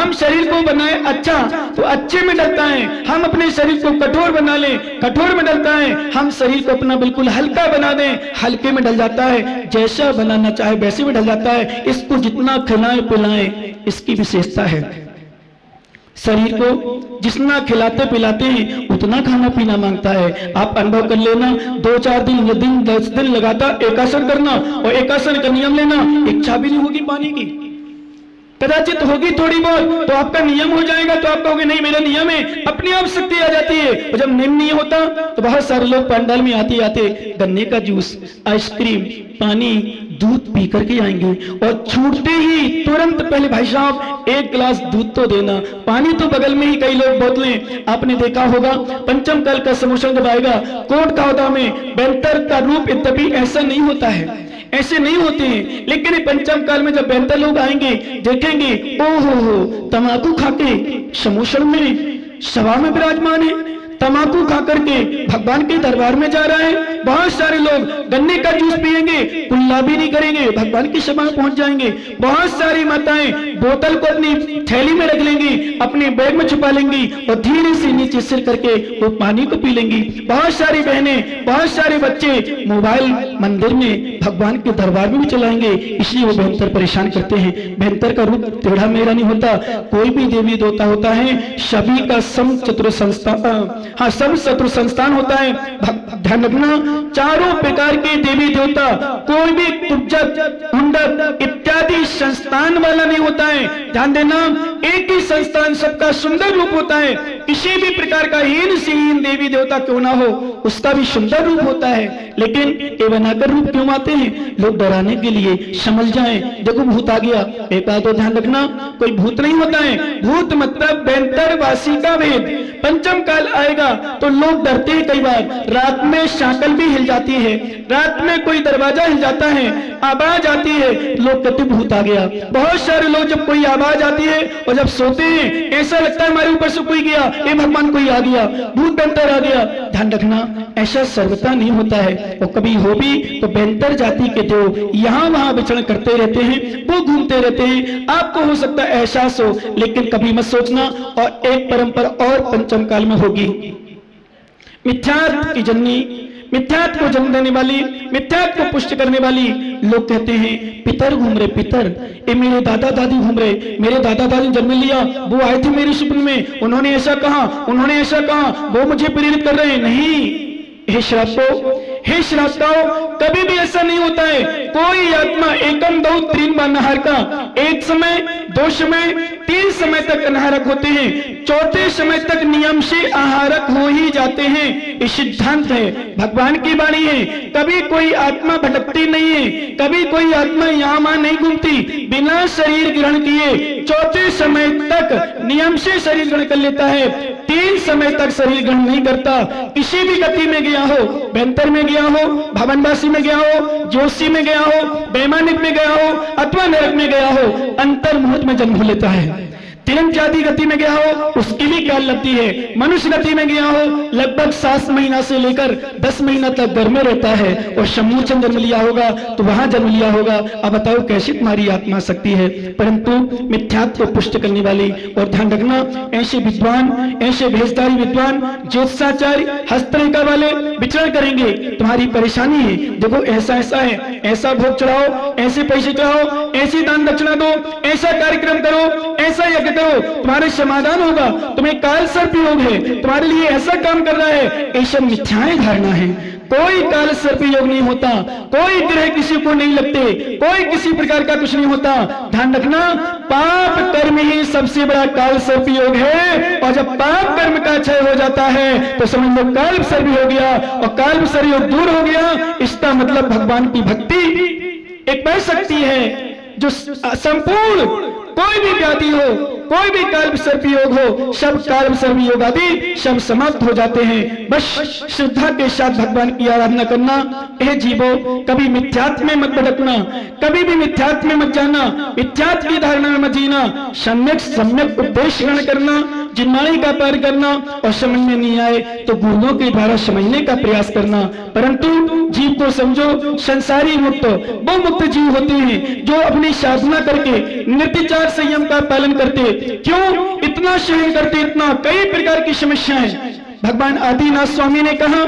हम शरीर को बनाए अच्छा तो अच्छे में डलता है, हम अपने शरीर को कठोर बना लें, कठोर में डलता है, हम शरीर को अपना बिल्कुल हल्का बना दें, हल्के में डल जाता है, जैसा बनाना चाहे वैसे में ढल जाता है। इसको जितना खिलाएं पिलाएं इसकी विशेषता है। शरीर को जितना खिलाते पिलाते हैं उतना खाना पीना मांगता है। आप अनुभव कर लेना, 2-4 दिन या 10 दिन लगातार एकासन करना और एकासन का नियम लेना, इच्छा भी नहीं होगी पानी की, कदाचित होगी थोड़ी बहुत, तो आपका नियम हो जाएगा, तो आप कहोगे नहीं मेरा नियम है, अपनी आप शक्ति आ जाती है। और जब नियम नहीं होता तो बहुत सारे लोग पंडाल में आते आते गन्ने का जूस, आइसक्रीम, पानी, दूध पी करके आएंगे और छूटते ही तुरंत पहले भाई साहब 1 गिलास दूध तो देना, पानी तो बगल में ही कई लोग बोतलें। आपने देखा होगा पंचम काल का समोशन जब आएगा कोट का होता में बेहतर का रूप यद्यपि ऐसा नहीं होता है, ऐसे नहीं होते हैं, लेकिन पंचम काल में जब बेहतर लोग आएंगे देखेंगे ओहो तंबाकू खाके समोषण में सभा में विराजमान है, तंबाकू खा करके भगवान के दरबार में जा रहा है। बहुत सारे लोग गन्ने का जूस पिएंगे, कुल्ला भी नहीं करेंगे, भगवान की सभा में पहुंच जाएंगे। बहुत सारी माताएं बोतल को अपनी थैली में रख लेंगी, अपने बैग में छुपा लेंगी और धीरे से नीचे सिर करके वो पानी को पी लेंगी। बहुत सारी बहनें, बहुत सारे बच्चे मोबाइल मंदिर में भगवान के दरबार में भी चलाएंगे, इसलिए वो बेहतर परेशान करते हैं। बेहतर का रूप टेढ़ा मेढ़ा नहीं होता, कोई भी देवी देवता होता है सभी का सम चतुर संस्थान, हाँ सब शत्रु संस्थान होता है। ध्यान रखना, चारों प्रकार के देवी देवता कोई भी कुब्जक, हुंडक इत्यादि संस्थान वाला नहीं होता है। ध्यान देना, एक ही संस्थान सबका सुंदर रूप होता है। किसी भी प्रकार का हीन से हीन देवी देवता क्यों ना हो उसका भी सुंदर रूप होता है, लेकिन ये बनाकर रूप क्यों आते हैं? लोग डराने के लिए, समझ जाएं देखो भूत आ गया। एक बात तो ध्यान रखना, कोई भूत नहीं होता है, भूत मतलब बेहतर वासी का भेद। पंचम काल आएगा तो लोग डरते हैं, कई बार रात में शाकल भी हिल जाती है, रात में कोई दरवाजा हिल जाता है, आवाज आती है, लोग कहते भूत आ गया। बहुत सारे लोग जब कोई आवाज आती है और जब सोते हैं ऐसा लगता है हमारे ऊपर से कोई गया, ए भगवान कोई आ गया, भूत बेहतर आ गया। ध्यान रखना, ऐसा सर्वथा नहीं होता है, और कभी हो भी तो बेहतर जाति के देव यहाँ वहां विचरण करते रहते हैं, वो घूमते रहते हैं। आपको हो सकता है एहसास हो, लेकिन कभी मत सोचना। और एक परंपरा और पंचम काल में होगी, मिथ्यात्व की जननी, मिथ्यात्व को जन्म देने वाली, मिथ्यात्व को पुष्ट करने वाली। लोग कहते हैं पितर घूम रहे, पितर ये मेरे दादा दादी घूम रहे, मेरे दादा दादी जन्म लिया, वो आए थे मेरे स्वप्न में, उन्होंने ऐसा कहा, उन्होंने ऐसा कहा, वो मुझे प्रेरित कर रहे हैं। नहीं, हे श्राप्तो, हे श्राप्ताओ, कभी भी ऐसा नहीं होता है। कोई आत्मा एकम दो तीन बार नहार का, एक समय, 2 समय, 3 समय तक अनाहारक होते हैं, चौथे समय तक नियम से आहारक हो ही जाते हैं। ये सिद्धांत है, भगवान की वाणी है। कभी कोई आत्मा भटकती नहीं है, कभी कोई आत्मा यहाँ वहां नहीं घूमती, बिना शरीर ग्रहण किए चौथे समय तक नियम से शरीर ग्रहण कर लेता है, 3 समय तक शरीर ग्रहण नहीं करता। किसी भी गति में गया हो, बेहतर में गया हो, भवनवासी में गया हो, जोशी में गया हो, वैमानिक में गया हो अथवा नरक में गया हो, अंतर मुहूर्त में जन्म लेता है। तिरंग जाति गति में गया हो उसकी भी काल लगती है। मनुष्य गति में गया हो लगभग 7 महीना से लेकर 10 महीना तक घर में रहता है, और समूचन जन्म लिया होगा तो वहां जन्म लिया होगा। अब बताओ कैसी तुम्हारी आत्मा शक्ति है? परंतु मिथ्यात्व को पुष्ट करने वाली। और ध्यान रखना, ऐसे विद्वान, ऐसे भेषधारी विद्वान, ज्योतिषाचार्य, हस्तरेखा वाले विचरण करेंगे। तुम्हारी परेशानी है, देखो ऐसा ऐसा है, ऐसा भोग चढ़ाओ, ऐसे पैसे चढ़ाओ, ऐसी दान दक्षिणा दो, ऐसा कार्यक्रम करो, ऐसा यज्ञ करो, तुम्हारे समाधान होगा। तुम्हें काल सर्प योग है, तुम्हारे लिए ऐसा काम कर रहा है। ये सब मिथ्याएं धारणा है। कोई काल सर्प योग नहीं होता, कोई ग्रह किसी को नहीं लगते, कोई किसी प्रकार का कुछ नहीं होता। ध्यान रखना, पाप कर्म ही सबसे बड़ा काल सर्प योग है। और जब पाप कर्म का क्षय हो जाता है तो समझ लो काल सर्प हो गया, और काल सर्प योग दूर हो गया। इसका मतलब भगवान की भक्ति एक वह शक्ति है जो संपूर्ण कोई भी व्याधि हो, कोई भी काल सर्प योग हो, सब काल सर्प योग आदि सब समाप्त हो जाते हैं। बस श्रद्धा के साथ भगवान की आराधना करना। हे जीवो, कभी मिथ्यात्व में मत भटकना, कभी भी मिथ्यात्व में मत जाना, मिथ्यात्व की धारणा में मत जीना। सम्यक उपदेश ग्रहण करना, जिनमानी का पार करना और समझ में नहीं आए तो गुरुओं के द्वारा समझने का प्रयास करना। परंतु जीव को समझो, संसारी मुक्त वो मुक्त जीव होते हैं जो अपनी साधना करके निर्विचार संयम का पालन करते। क्यों इतना सहन करते, इतना कई प्रकार की समस्याएं। भगवान आदिनाथ स्वामी ने कहा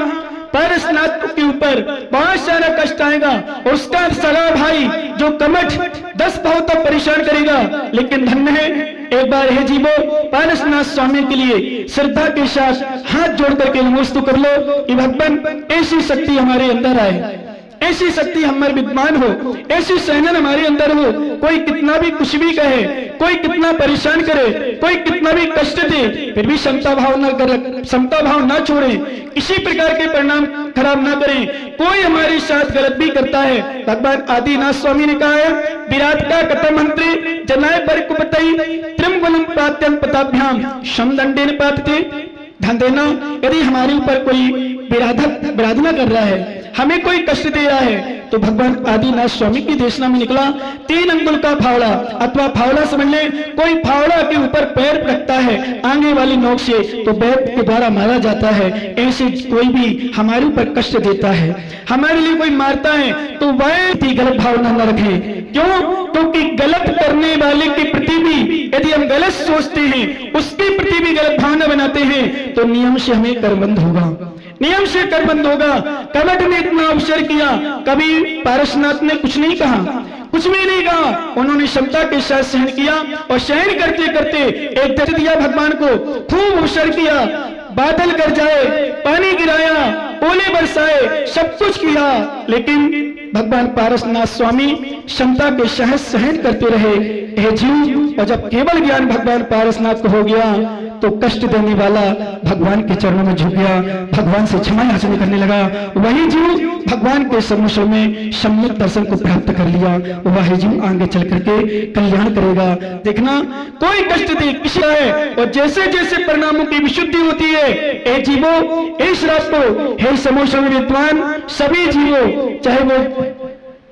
पारसनाथ के ऊपर बहुत सारा कष्ट आएगा, उसका सगा भाई जो कमठ 10 भाव तक परेशान करेगा, लेकिन धन्य है एक बार हे जीवो पारसनाथ स्वामी के लिए श्रद्धा के साथ हाथ जोड़ करके नमस्ते कर लो कि भगवान ऐसी शक्ति हमारे अंदर आए, ऐसी शक्ति हमारे विद्वान हो, ऐसी सहनन हमारे अंदर हो। कोई कितना भी कुछ भी कहे, कोई कितना परेशान करे, कोई कितना भी कष्ट दे, फिर भी समता भाव न कर, समता भाव न छोड़े, किसी प्रकार के परिणाम खराब ना करें। कोई हमारे साथ गलत भी करता है, भगवान आदिनाथ स्वामी ने कहा है विराट का कथम मंत्री जनाए पर कुपतई त्रिमगुणम प्रात्यं पताभ्याम समदंडेन पातते। ध्यान देना, यदि हमारे ऊपर कोई विराधना कर रहा है, हमें कोई कष्ट दे रहा है, तो भगवान आदिनाथ स्वामी की देशना में निकला 3 अंगुल का फावड़ा अथवा फावड़ा समझ ले, कोई फावड़ा के ऊपर पैर रखता है आगे वाली नोक से तो बैत के द्वारा मारा जाता है। ऐसे कोई भी हमारे ऊपर कष्ट देता है, हमारे लिए कोई मारता है, तो वह गलत भावना न रखे। क्यों? क्योंकि गलत करने वाले के प्रति भी यदि हम गलत सोचते हैं, उसके प्रति भी गलत भावना बनाते हैं, तो नियम से हमें करबंद होगा, नियम से करबंद होगा। कमठ ने इतना अवसर किया, कभी पारसनाथ ने कुछ नहीं कहा, कुछ भी नहीं कहा, उन्होंने क्षमता के साथ सहन किया और सहन करते करते एक दर्द दिया भगवान को, खूब अवसर किया, बादल कर जाए, पानी गिराया, ओले बरसाए, सब कुछ किया, लेकिन भगवान पारसनाथ स्वामी क्षमता के साथ सहन करते रहे। हे जीव, और जब केवल ज्ञान भगवान पारसनाथ को हो गया तो कष्ट देने वाला भगवान के चरणों में झुक गया, भगवान से क्षमा याचना करने लगा। वही जीव भगवान के सम्मुख में सम्यक दर्शन को प्राप्त कर लिया, वही जीव आगे चल करके कल्याण करेगा। देखना, कोई कष्ट दे किसी का है और जैसे जैसे परिणामों की विशुद्धि होती है, हे जीवो, हे श्रावको, हे समूह में विद्वान सभी जीवो, चाहे वो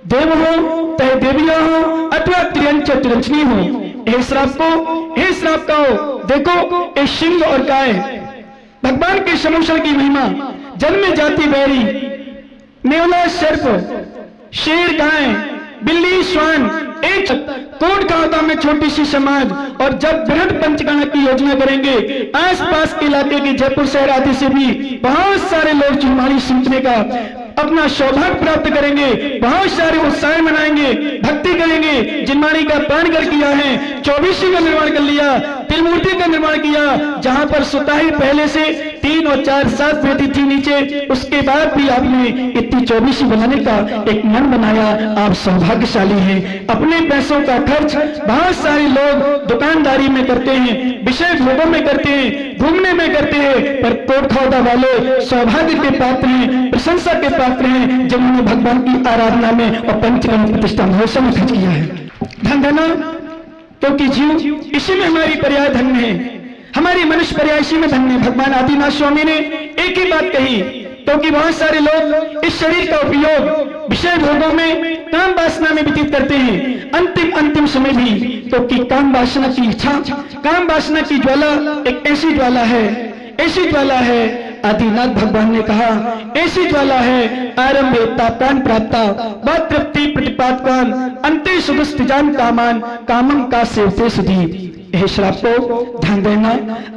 देव हो, चाहे देवियां हो अथवा त्रियंच त्रियंचनी हो, हे श्रावको, हे श्रावका हो, देखो ये सिंह और गाय भगवान के समूषण की महिमा, जन्म जाति बैरी, नेवला सर्प, शेर गाय, बिल्ली श्वान, एक कोट खावता में छोटी सी समाज, और जब बृहद पंचगणा की योजना करेंगे, आसपास के इलाके के जयपुर शहर आदि से भी बहुत सारे लोग चिन्मानी सुनने का अपना सौभाग्य प्राप्त करेंगे, बहुत सारे उत्साह मनाएंगे, भक्ति करेंगे। जिनमानी का पान कर किया है, 24 का निर्माण कर लिया, त्रिमूर्ति का निर्माण किया, जहां पर सुताही पहले से 3 और 4 7 बेटी थी नीचे, उसके बाद भी आपने इतनी 24 बनाने का एक मन बनाया। आप सौभाग्यशाली हैं। अपने पैसों का खर्च बहुत सारे लोग दुकानदारी में करते हैं, विषय भोगों में करते हैं, घूमने में करते हैं, पर तोड़ खौदा वाले सौभाग्य के पात्र हैं, प्रशंसा के पात्र हैं, जिन्होंने भगवान की आराधना में और पंचकर्म प्रतिष्ठा महोत्सव में खर्च किया है। धन धना, क्योंकि जीव इसी में हमारी पर्याय धन्य है, हमारी मनुष्य पर्याय इसी में धन्य है। भगवान आदिनाथ स्वामी ने एक ही बात कही, क्योंकि बहुत सारे लोग इस शरीर का उपयोग विषय भोगों में, काम वासना में व्यतीत करते हैं, अंतिम समय भी, क्योंकि काम वासना की इच्छा, काम वासना की ज्वाला एक ऐसी ज्वाला है, ऐसी ज्वाला है, आदिनाथ भगवान ने कहा ऐसी ज्वाला है, आरंभे तापकान प्राप्ता व तृप्ति प्रतिपादकान अंते सुगस्तिजान कामान कामम का सेवते सुधी। हे श्रावको, ध्यान देना,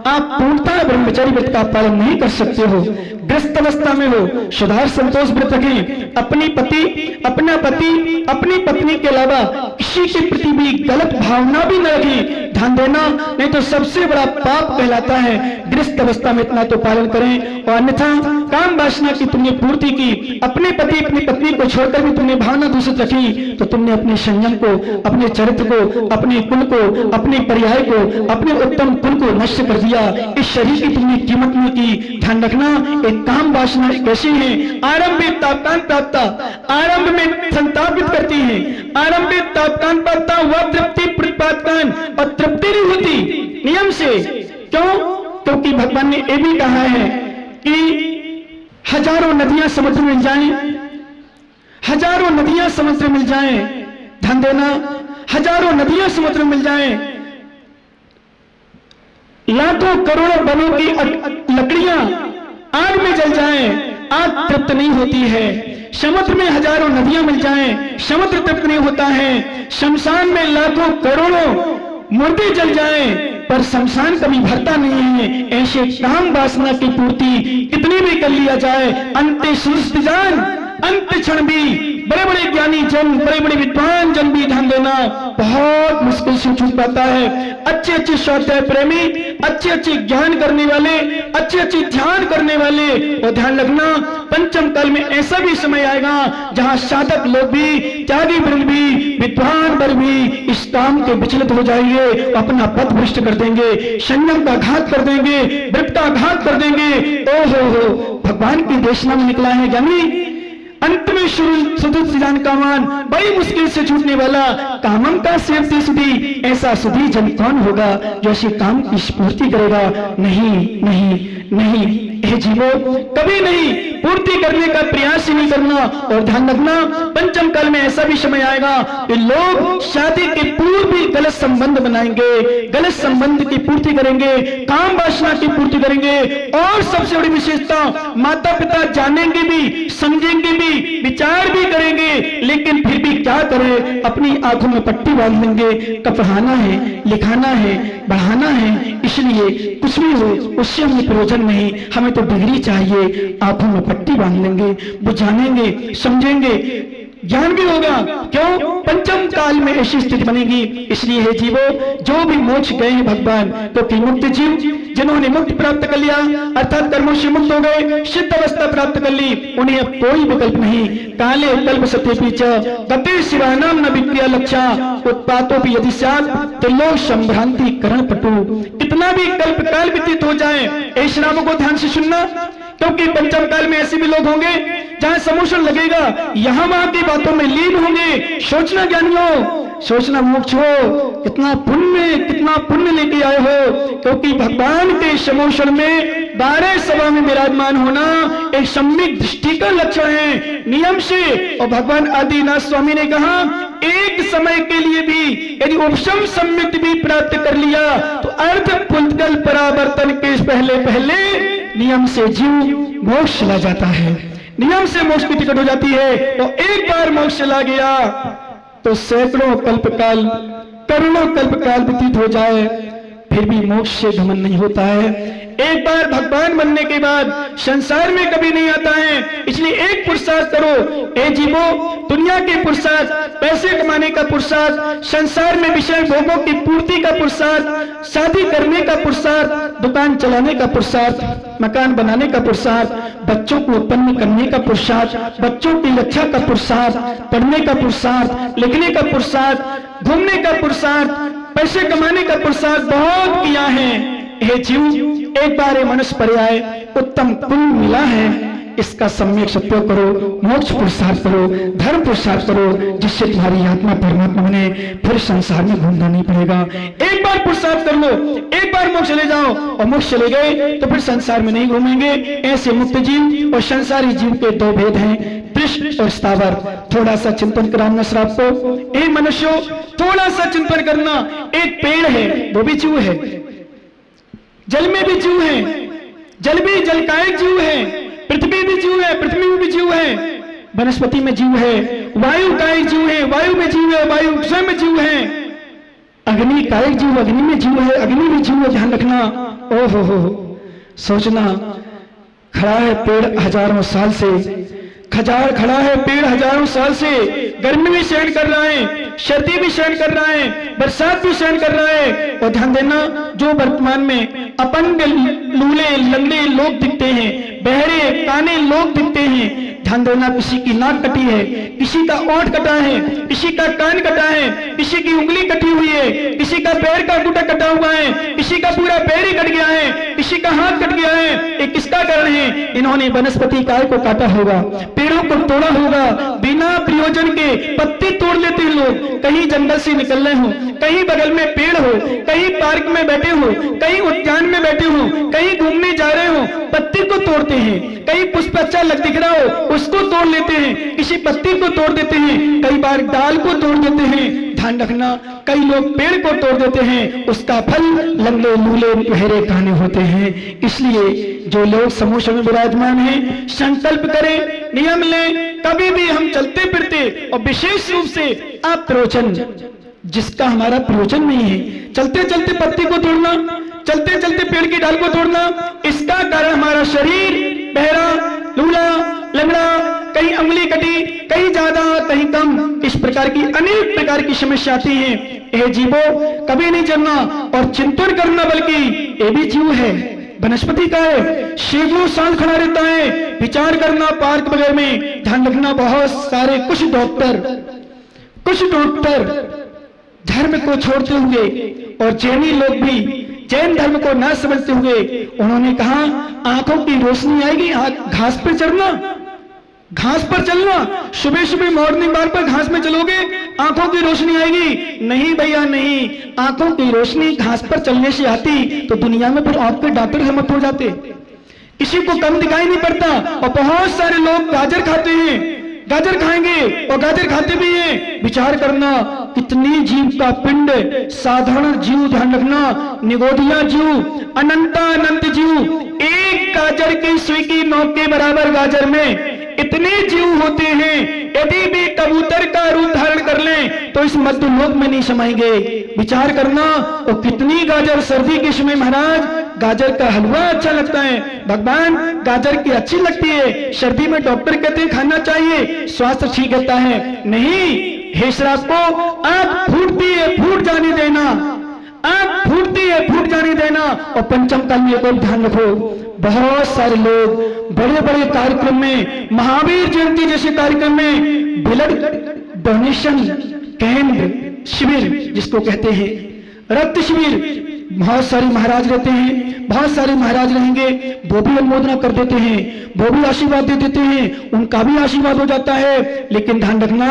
आप पूर्णतः ब्रह्मचर्य व्रत का पालन नहीं कर सकते हो, ग्रस्त अवस्था में हो, सुधार संतोष व्रत रखें, अपनी पति, अपना पति, अपनी पत्नी के अलावा किसी के प्रति भी गलत भावना भी न रखें। ध्यान देना, नहीं तो सबसे बड़ा पाप कहलाता है। ग्रस्त अवस्था में इतना तो पालन करें, और अन्यथा काम वासना की तुमने पूर्ति की, अपने पति अपनी पत्नी को छोड़कर भी तुमने भावना दूषित रखी, तो तुमने अपने संयम को, अपने चरित्र को, अपने कुल को, अपने पर्याय को, अपने उत्तम कुल को नष्ट कर दिया। इस शरीर की तुमने कीमत नहीं की। ध्यान रखना, एक काम वासना कैसी है, आरंभ में तापकान प्राप्ता, आरंभ में संतापित करती है, आरंभ में तापकान प्राप्ता वह तृप्ति प्रतिपादकान, और तृप्ति नहीं होती नियम से। क्यों? क्योंकि भगवान ने यह भी कहा है कि हजारों नदियां समुद्र मिल जाएं, हजारों नदियां समुद्र मिल जाएं, ध्यान देना, हजारों नदियां समुद्र मिल जाएं, लाखों करोड़ों बनों की लकड़ियां आग में जल जाएं, आग तृप्त नहीं होती है। समुद्र में हजारों नदियां मिल जाएं, समुद्र तृप्त नहीं होता है। शमशान में लाखों करोड़ों मुर्दे जल जाएं, पर शमशान कभी भरता नहीं है। ऐसे काम वासना की पूर्ति कितनी भी कर लिया जाए, अंत सुस्त जान अंत क्षण भी बड़े बड़े ज्ञानी जन, बड़े बड़े विद्वान जन भी ध्यान देना बहुत मुश्किल से छूट पाता है। अच्छे अच्छे स्वाध्याय प्रेमी, अच्छे अच्छे ज्ञान करने वाले, अच्छे अच्छे ध्यान करने वाले, और ध्यान रखना पंचम काल में ऐसा भी समय आएगा जहां साधक लोग भी, त्यागी वर्ग भी, विद्वान वर्ग भी इस काम के विचलित हो जाएंगे, अपना पथ भ्रष्ट कर देंगे, संयम का घात कर देंगे, व्रत का घात कर देंगे। ओहो, भगवान की देशना में निकला है ज्ञानी, अंत में सुधि जान कामान, बड़ी मुश्किल से छूटने वाला कामम का सेवती सुधी। ऐसा सुधी जन कौन होगा जो ऐसे काम की स्फूर्ति करेगा? नहीं नहीं नहीं, हे जीवो, कभी नहीं, पूर्ति करने का प्रयास ही नहीं करना। और ध्यान रखना पंचम काल में ऐसा भी समय आएगा कि लोग शादी के पूर्व भी गलत संबंध बनाएंगे, गलत संबंध की पूर्ति करेंगे, काम वासना की पूर्ति करेंगे। और सबसे बड़ी विशेषता, माता पिता जानेंगे भी, समझेंगे भी, विचार भी करेंगे, लेकिन फिर भी क्या करें, अपनी आंखों में पट्टी बांध लेंगे। पढ़ाना है, लिखाना है, बढ़ाना है, इसलिए कुछ भी हो उससे हमें प्रयोजन नहीं, हमें तो डिग्री चाहिए। आंखों में पट्टी बांध लेंगे, वो जानेंगे, समझेंगे, ज्ञान भी होगा। क्यों? पंचम काल में ऐसी स्थिति बनेगी। इसलिए हे जीवो, जो भी मोक्ष गए हैं भगवान, तो मुक्त जीव जिन्होंने मुक्ति प्राप्त कर लिया, अर्थात कर्मों से मुक्त हो गए, सिद्ध अवस्था प्राप्त कर ली, उन्हें अब कोई विकल्प नहीं। काले कल्प सत्य पीछ गति शिवानाम न विद्या लक्षा उत्पातों भी यदि त्रिलोक संभ्रांति करण पटु। कितना भी कल्प काल व्यतीत हो जाए, ऐ श्रावकों को ध्यान से सुनना, क्योंकि पंचम काल में ऐसे भी लोग होंगे जहां समोशन लगेगा, यहां वहां की बातों में लीन होंगे। सोचना ज्ञानियों, सोचना मोक्ष हो, कितना पुण्य लेके आए हो, क्योंकि भगवान के समोषण में 12 सभा में विराजमान होना एक सम्यक दृष्टि का लक्षण है, नियम से। और भगवान आदिनाथ स्वामी ने कहा, एक समय के लिए भी यदि उपशम सम्यक भी प्राप्त कर लिया तो अर्थ पुलकल परावर्तन के पहले पहले नियम से जीव मोक्ष चला जाता है, नियम से मोक्ष की टिकट हो जाती है। तो एक बार मोक्ष चला गया तो सैकड़ों कल्पकाल, करोड़ों कल्पकाल व्यतीत हो जाए, फिर भी मोक्ष से गमन नहीं होता है। एक बार भगवान बनने के बाद संसार में कभी नहीं आता है। इसलिए एक पुरुषार्थ करो, ए जीवो, दुनिया के पुरुषार्थ, पैसे कमाने का पुरुषार्थ, संसार में विषय भोगों की पूर्ति का पुरुषार्थ, शादी करने का पुरुषार्थ, दुकान चलाने का पुरुषार्थ, मकान बनाने का पुरुषार्थ, बच्चों को उत्पन्न करने का पुरुषार्थ, बच्चों की रक्षा का पुरुषार्थ, पढ़ने का पुरुषार्थ, लिखने का पुरुषार्थ, घूमने का पुरुषार्थ, पैसे कमाने का पुरुषार्थ बहुत किया है। हे जीव, एक बार मनुष्य पर्याय उत्तम पुण्य मिला है, इसका सम्यक सत्योग करो, मोक्ष पुरुषार्थ करो, धर्म पुरुषार्थ करो, जिससे तुम्हारी आत्मा परमात्मा बने, फिर संसार में घूमना नहीं पड़ेगा। एक बार पुरुषार्थ कर लो, एक बार मोक्ष चले जाओ, और मोक्ष चले गए तो फिर संसार में नहीं घूमेंगे। ऐसे मुक्त जीव और संसारी जीव के दो भेद हैं, दृष्ट और स्थावर। थोड़ा सा चिंतन कराना श्राप को, एक मनुष्य थोड़ा सा चिंतन करना, एक पेड़ है वो भी जीव है, जल में भी जीव है, जल भी जलकायक जीव है, पृथ्वी भी जीव है, पृथ्वी में भी जीव है, वनस्पति में जीव है, वायु कायिक जीव है, वायु में जीव है, वायु स्वयं में जीव है, अग्नि कायिक जीव, अग्नि में जीव है, अग्नि में जीव है। ध्यान रखना। ओहो, सोचना, खड़ा है पेड़ हजारों साल से, खड़ा है पेड़ हजारों साल से, गर्मी भी सहन कर रहा है, सर्दी भी सहन कर रहा है, बरसात भी सहन कर रहा है। और ध्यान देना, जो वर्तमान में अपंग, लूले, लंगड़े लोग दिखते हैं, बहरे काने लोग दिखते हैं, ध्यान देना, किसी की नाक कटी है, किसी का ओंठ कटा है, किसी का कान कटा है, किसी की उंगली कटी हुई है, किसी का पैर का अंगूठा कटा हुआ है, किसी का पूरा पैर ही कट गया है, किसी का हाथ कट गया है। ये किसका कारण है? इन्होंने वनस्पति काय को काटा होगा, पेड़ों को तोड़ा होगा, बिना प्रयोजन के पत्ते तोड़ लेते हैं लोग। कहीं जंगल से निकल रहे हो, कहीं बगल में पेड़ हो, कहीं पार्क में बैठे हो, कहीं उद्यान में बैठे हो, कहीं घूमने जा रहे हो, पत्ते को तोड़ते हैं। कहीं पुष्प अच्छा दिख रहा हो, उसको तोड़ लेते हैं, किसी पत्ती को तोड़ देते हैं, कई बार डाल को तोड़ देते हैं, ध्यान रखना, कई लोग पेड़ को तोड़ देते हैं, उसका फल लंगड़े लूले बहरे काने होते हैं। इसलिए जो लोग समूह में विराजमान हैं, संकल्प करें, नियम लें, कभी भी हम चलते फिरते, और विशेष रूप से आप प्रवचन जिसका हमारा प्रयोजन नहीं है, चलते चलते पत्ती को तोड़ना, चलते चलते पेड़ की डाल को तोड़ना, इसका कारण हमारा शरीर बहरा, लूला, लंगड़ा, कहीं अंगुली कटी, कहीं ज्यादा कहीं कम, इस प्रकार की अनेक प्रकार की समस्या आती है। ये जीवो कभी नहीं चलना और चिंतन करना, बल्कि ये भी जीव है, वनस्पति का है, सैकड़ों साल खड़ा रहता है, विचार करना पार्क वगैरह में। ध्यान रखना, बहुत सारे कुछ डॉक्टर धर्म को छोड़ते हुए और जैनी लोग भी जैन धर्म को ना समझते हुए, उन्होंने कहा आंखों की रोशनी आएगी, घास पर चढ़ना, घास पर चलना, सुबह सुबह मॉर्निंग वॉक पर घास में चलोगे आंखों की रोशनी आएगी। नहीं भैया नहीं, आंखों की रोशनी घास पर चलने से आती तो दुनिया में फिर आपके डॉक्टर हिम्मत हो जाते, किसी को कम दिखाई नहीं पड़ता। और बहुत सारे लोग गाजर खाते हैं, गाजर खाएंगे और गाजर खाते भी हैं। विचार करना, कितनी जीव का पिंड, साधारण जीव, ध्यान रखना, निगोदिया जीव, अनंत जीव, एक गाजर की सुई की नोक के बराबर गाजर में इतने जीव होते हैं। यदि भी कबूतर का रूप धारण कर लें तो इस मध्य लोक में नहीं समाएंगे। विचार करना, और कितनी गाजर सर्दी के समय, महाराज गाजर का हलवा अच्छा लगता है, भगवान गाजर की अच्छी लगती है, सर्दी में डॉक्टर कहते हैं खाना चाहिए, स्वास्थ्य ठीक रहता है। नहीं, हे श्राप को आप फूटती है फूट जाने देना, आप फूटती है फूट जाने देना। और पंचम काल में एक ध्यान रखो, बहुत सारे लोग बड़े बड़े कार्यक्रम में, महावीर जयंती जैसे कार्यक्रम में ब्लड डोनेशन कैंप, शिविर जिसको कहते हैं, रक्त शिविर, बहुत सारे महाराज रहते हैं, बहुत सारे महाराज रहेंगे, वो भी अनुमोदना कर देते हैं, वो भी आशीर्वाद दे देते हैं, उनका भी आशीर्वाद हो जाता है। लेकिन ध्यान रखना,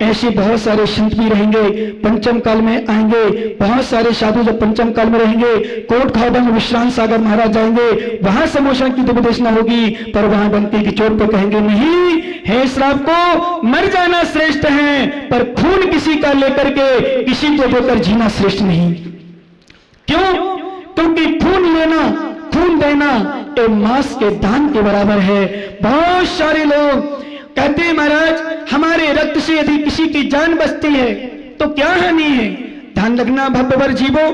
ऐसे बहुत सारे संत भी रहेंगे, पंचम काल में आएंगे, बहुत सारे साधु जब पंचम काल में रहेंगे, कोट खाबन विश्रांत सागर महाराज जाएंगे, वहां समोसन की उपदेशना होगी, पर वहां बनते की चोट पर कहेंगे नहीं, हे श्राप को मर जाना श्रेष्ठ है, पर खून किसी का लेकर के किसी को देकर जीना श्रेष्ठ नहीं। क्यों? क्योंकि खून लेना, खून देना एक मांस के दान के बराबर है। बहुत सारे लोग कहते हैं महाराज हमारे रक्त से यदि किसी की जान बचती है तो क्या हानि है। ध्यान रखना भव्यवर जीवो,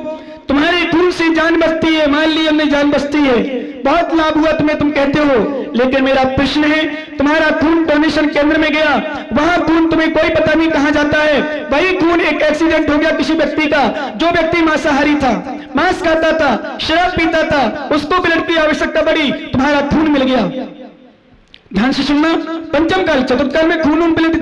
तुम्हारे खून से जान बचती है, मान ली हमने जान बचती है, बहुत लाभ हुआ तुम्हें, तुम कहते हो, लेकिन मेरा प्रश्न है, तुम्हारा खून डोनेशन केंद्र में गया, वहां खून तुम्हें कोई पता नहीं कहां जाता है, वही खून एक एक्सीडेंट हो गया किसी व्यक्ति का, जो व्यक्ति मांसाहारी था, मांस खाता था, शराब पीता था, उसको ब्लड की आवश्यकता पड़ी, तुम्हारा खून मिल गया। ध्यान से सुनना, पंचम काल चतुर्थ काल में खून ब्लड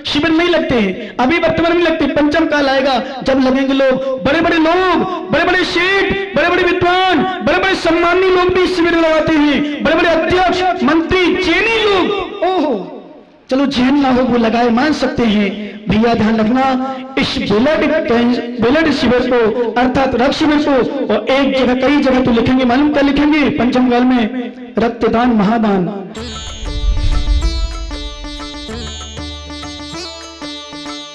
शिविर नहीं लगते हैं, अभी वर्तमान में लगते, पंचम काल आएगा जब लगेंगे लोग, बड़े बड़े लोग, बड़े बड़े सेठ, बड़े बड़े विद्वान, बड़े बड़े सम्मानी लोग भी शिविर लगाते हैं, बड़े बड़े अध्यक्ष, मंत्री, जैनी लोग, ओहो चलो जैन ना हो वो लगाए मान सकते हैं। भैया ध्यान रखना, इस ब्लड शिविर को अर्थात रक्त शिविर को, और एक जगह कई जगह तो लिखेंगे, मालूम क्या लिखेंगे पंचम काल में, रक्तदान महादान।